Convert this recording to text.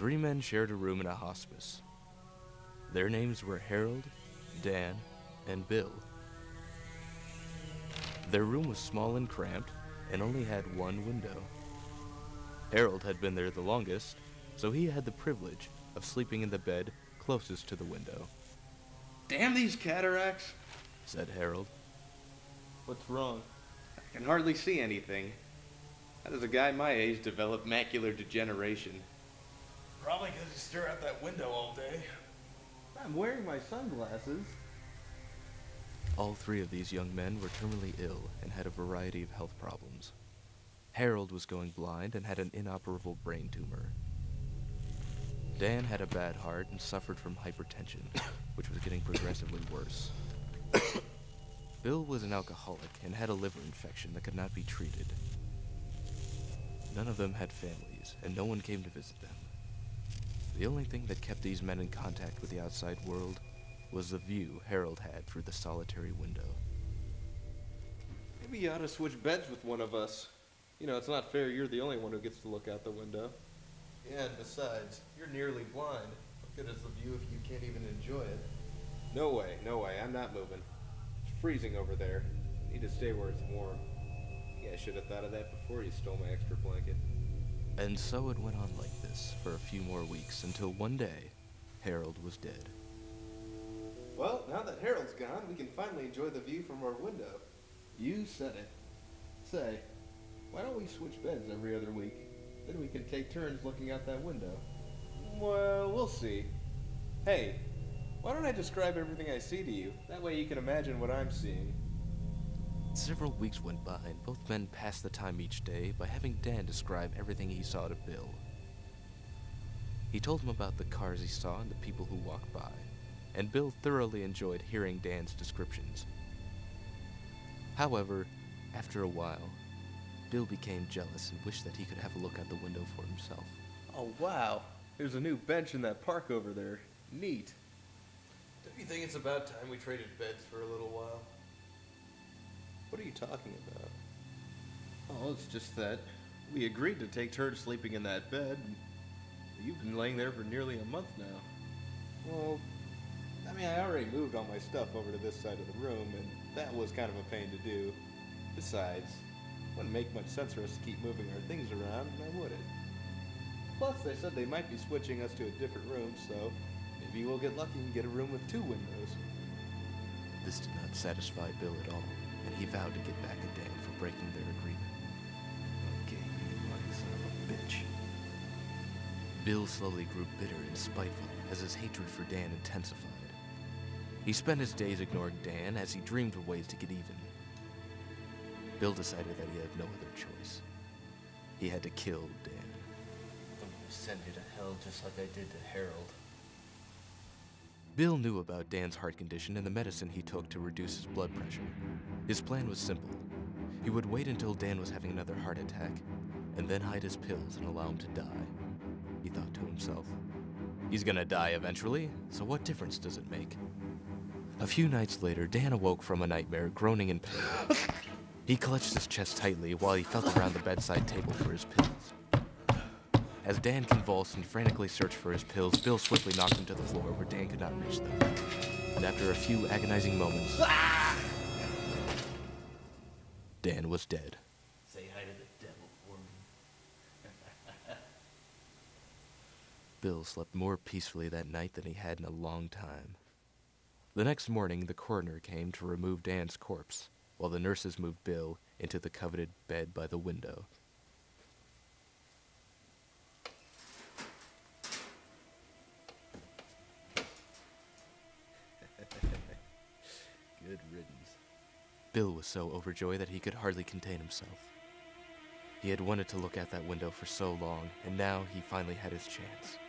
Three men shared a room in a hospice. Their names were Harold, Dan, and Bill. Their room was small and cramped, and only had one window. Harold had been there the longest, so he had the privilege of sleeping in the bed closest to the window. Damn these cataracts, said Harold. What's wrong? I can hardly see anything. How does a guy my age develop macular degeneration? Probably because you stare out that window all day. I'm wearing my sunglasses. All three of these young men were terminally ill and had a variety of health problems. Harold was going blind and had an inoperable brain tumor. Dan had a bad heart and suffered from hypertension, which was getting progressively worse. Bill was an alcoholic and had a liver infection that could not be treated. None of them had families, and no one came to visit them. The only thing that kept these men in contact with the outside world was the view Harold had through the solitary window. Maybe you ought to switch beds with one of us. You know, it's not fair you're the only one who gets to look out the window. Yeah, and besides, you're nearly blind. What good is the view if you can't even enjoy it? No way, I'm not moving. It's freezing over there. I need to stay where it's warm. Yeah, I should have thought of that before you stole my extra blanket. And so it went on like this for a few more weeks until one day, Harold was dead. Well, now that Harold's gone, we can finally enjoy the view from our window. You said it. Say, why don't we switch beds every other week? Then we can take turns looking out that window. Well, we'll see. Hey, why don't I describe everything I see to you? That way you can imagine what I'm seeing. Several weeks went by, and both men passed the time each day by having Dan describe everything he saw to Bill. He told him about the cars he saw and the people who walked by, and Bill thoroughly enjoyed hearing Dan's descriptions. However, after a while, Bill became jealous and wished that he could have a look out the window for himself. Oh, wow. There's a new bench in that park over there. Neat. Don't you think it's about time we traded beds for a little while? What are you talking about? Oh, it's just that we agreed to take turns sleeping in that bed. You've been laying there for nearly a month now. Well, I mean, I already moved all my stuff over to this side of the room, and that was kind of a pain to do. Besides, it wouldn't make much sense for us to keep moving our things around, now would it? Plus, they said they might be switching us to a different room, so maybe we'll get lucky and get a room with 2 windows. This did not satisfy Bill at all, and he vowed to get back at Dan for breaking their agreement. Okay, you lying son of a bitch. Bill slowly grew bitter and spiteful as his hatred for Dan intensified. He spent his days ignoring Dan as he dreamed of ways to get even. Bill decided that he had no other choice. He had to kill Dan. I'm gonna send you to hell just like I did to Harold. Bill knew about Dan's heart condition and the medicine he took to reduce his blood pressure. His plan was simple. He would wait until Dan was having another heart attack, and then hide his pills and allow him to die. He thought to himself, he's gonna die eventually, so what difference does it make? A few nights later, Dan awoke from a nightmare, groaning in pain. He clutched his chest tightly while he felt around the bedside table for his pills. As Dan convulsed and frantically searched for his pills, Bill swiftly knocked him to the floor where Dan could not reach them. And after a few agonizing moments, Dan was dead. Say hi to the devil for me. Bill slept more peacefully that night than he had in a long time. The next morning, the coroner came to remove Dan's corpse, while the nurses moved Bill into the coveted bed by the window. Good riddance. Bill was so overjoyed that he could hardly contain himself. He had wanted to look out that window for so long, and now he finally had his chance.